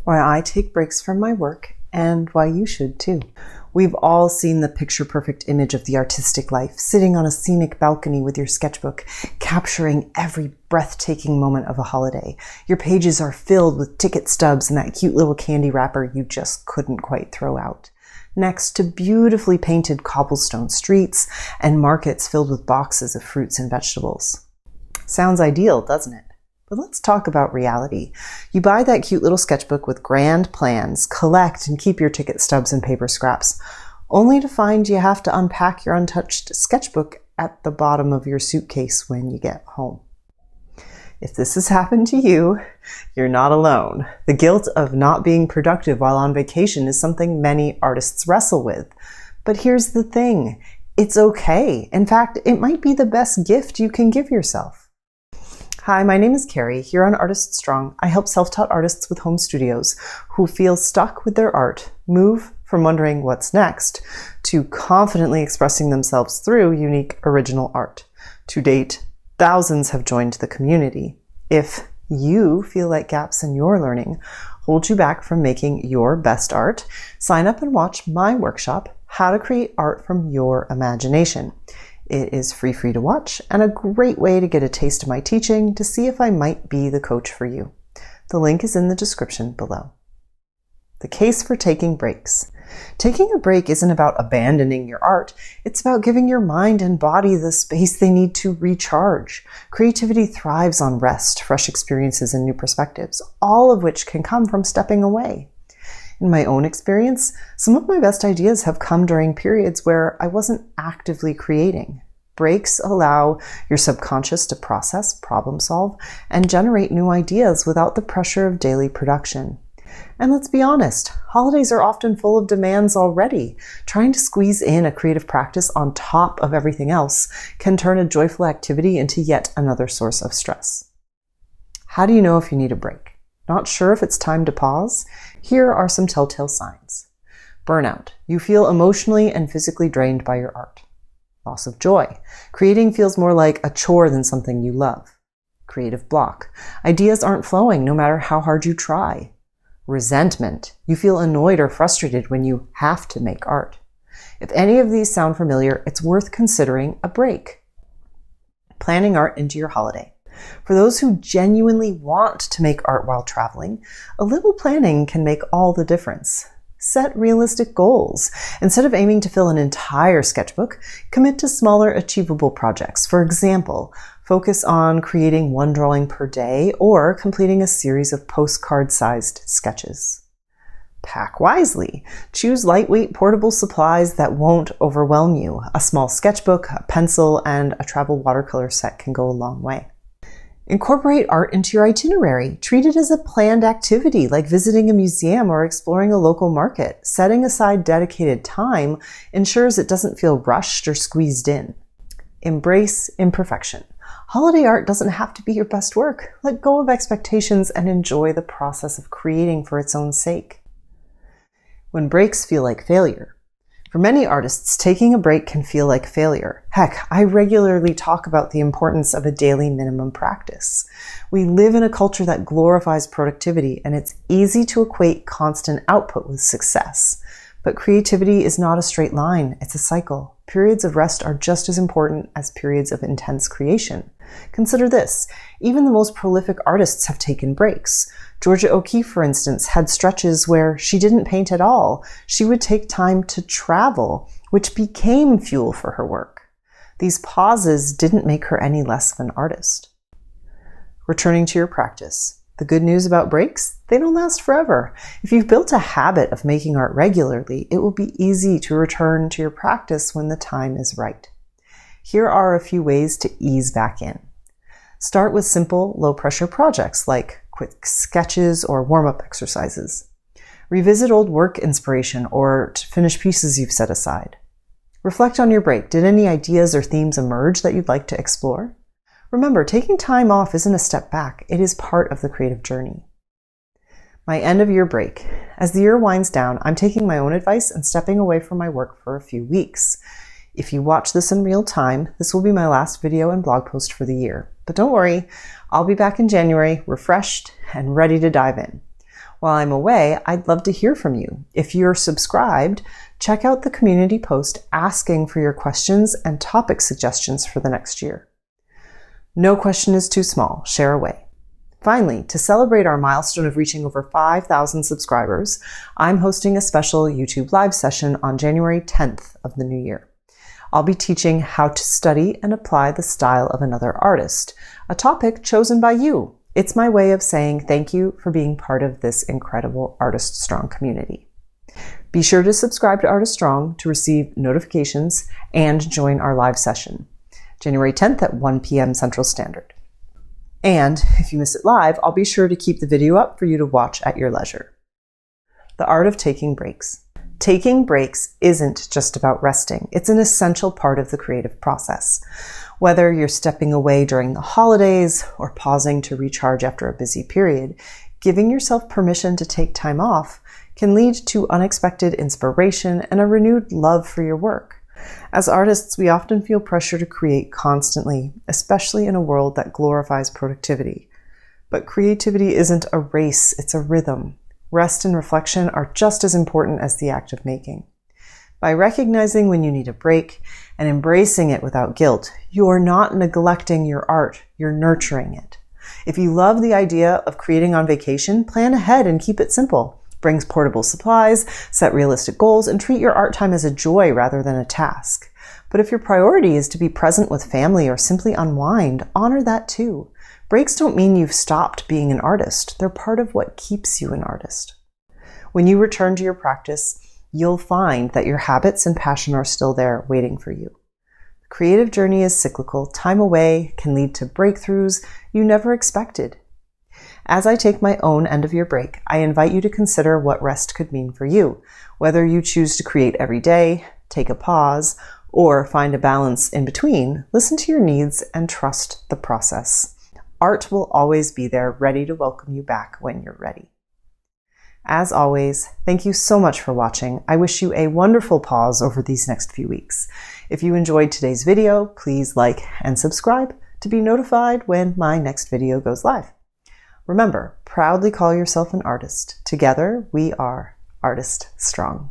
why I take breaks from my work, and why you should too. We've all seen the picture-perfect image of the artistic life, sitting on a scenic balcony with your sketchbook, capturing every breathtaking moment of a holiday. Your pages are filled with ticket stubs and that cute little candy wrapper you just couldn't quite throw out, next to beautifully painted cobblestone streets and markets filled with boxes of fruits and vegetables. Sounds ideal, doesn't it? But let's talk about reality. You buy that cute little sketchbook with grand plans, collect and keep your ticket stubs and paper scraps, only to find you have to unpack your untouched sketchbook at the bottom of your suitcase when you get home. If this has happened to you, you're not alone. The guilt of not being productive while on vacation is something many artists wrestle with. But here's the thing, it's okay. In fact, it might be the best gift you can give yourself. Hi, my name is Carrie. Here on Artist Strong, I help self-taught artists with home studios who feel stuck with their art move from wondering what's next to confidently expressing themselves through unique original art. To date, thousands have joined the community. If you feel like gaps in your learning hold you back from making your best art, sign up and watch my workshop, How to Create Art from Your Imagination. It is free to watch and a great way to get a taste of my teaching to see if I might be the coach for you. The link is in the description below. The case for taking breaks. Taking a break isn't about abandoning your art. It's about giving your mind and body the space they need to recharge. Creativity thrives on rest, fresh experiences, and new perspectives, all of which can come from stepping away. In my own experience, some of my best ideas have come during periods where I wasn't actively creating. Breaks allow your subconscious to process, problem solve, and generate new ideas without the pressure of daily production. And let's be honest, holidays are often full of demands already. Trying to squeeze in a creative practice on top of everything else can turn a joyful activity into yet another source of stress. How do you know if you need a break? Not sure if it's time to pause? Here are some telltale signs. Burnout. You feel emotionally and physically drained by your art. Loss of joy. Creating feels more like a chore than something you love. Creative block. Ideas aren't flowing no matter how hard you try. Resentment. You feel annoyed or frustrated when you have to make art. If any of these sound familiar, it's worth considering a break. Planning art into your holiday. For those who genuinely want to make art while traveling, a little planning can make all the difference. Set realistic goals. Instead of aiming to fill an entire sketchbook, commit to smaller, achievable projects. For example, focus on creating one drawing per day or completing a series of postcard-sized sketches. Pack wisely. Choose lightweight, portable supplies that won't overwhelm you. A small sketchbook, a pencil, and a travel watercolor set can go a long way. Incorporate art into your itinerary. Treat it as a planned activity, like visiting a museum or exploring a local market. Setting aside dedicated time ensures it doesn't feel rushed or squeezed in. Embrace imperfection. Holiday art doesn't have to be your best work. Let go of expectations and enjoy the process of creating for its own sake. When breaks feel like failure. For many artists, taking a break can feel like failure. Heck, I regularly talk about the importance of a daily minimum practice. We live in a culture that glorifies productivity, and it's easy to equate constant output with success. But creativity is not a straight line, it's a cycle. Periods of rest are just as important as periods of intense creation. Consider this, even the most prolific artists have taken breaks. Georgia O'Keeffe, for instance, had stretches where she didn't paint at all. She would take time to travel, which became fuel for her work. These pauses didn't make her any less of an artist. Returning to your practice. The good news about breaks, they don't last forever. If you've built a habit of making art regularly, it will be easy to return to your practice when the time is right. Here are a few ways to ease back in. Start with simple, low-pressure projects like quick sketches or warm-up exercises. Revisit old work inspiration or to finish pieces you've set aside. Reflect on your break. Did any ideas or themes emerge that you'd like to explore? Remember, taking time off isn't a step back. It is part of the creative journey. My end-of-year break. As the year winds down, I'm taking my own advice and stepping away from my work for a few weeks. If you watch this in real time, this will be my last video and blog post for the year. But don't worry, I'll be back in January, refreshed and ready to dive in. While I'm away, I'd love to hear from you. If you're subscribed, check out the community post asking for your questions and topic suggestions for the next year. No question is too small. Share away. Finally, to celebrate our milestone of reaching over 5,000 subscribers, I'm hosting a special YouTube live session on January 10th of the new year. I'll be teaching how to study and apply the style of another artist, a topic chosen by you. It's my way of saying thank you for being part of this incredible Artist Strong community. Be sure to subscribe to Artist Strong to receive notifications and join our live session, January 10th at 1 p.m. Central Standard. And if you miss it live, I'll be sure to keep the video up for you to watch at your leisure. The art of taking breaks. Taking breaks isn't just about resting. It's an essential part of the creative process. Whether you're stepping away during the holidays or pausing to recharge after a busy period, giving yourself permission to take time off can lead to unexpected inspiration and a renewed love for your work. As artists, we often feel pressure to create constantly, especially in a world that glorifies productivity. But creativity isn't a race, it's a rhythm. Rest and reflection are just as important as the act of making. By recognizing when you need a break and embracing it without guilt, you're not neglecting your art, you're nurturing it. If you love the idea of creating on vacation, plan ahead and keep it simple. Bring portable supplies, set realistic goals, and treat your art time as a joy rather than a task. But if your priority is to be present with family or simply unwind, honor that too. Breaks don't mean you've stopped being an artist. They're part of what keeps you an artist. When you return to your practice, you'll find that your habits and passion are still there waiting for you. The creative journey is cyclical. Time away can lead to breakthroughs you never expected. As I take my own end-of-year break, I invite you to consider what rest could mean for you. Whether you choose to create every day, take a pause, or find a balance in between, listen to your needs and trust the process. Art will always be there, ready to welcome you back when you're ready. As always, thank you so much for watching. I wish you a wonderful pause over these next few weeks. If you enjoyed today's video, please like and subscribe to be notified when my next video goes live. Remember, proudly call yourself an artist. Together, we are Artist Strong.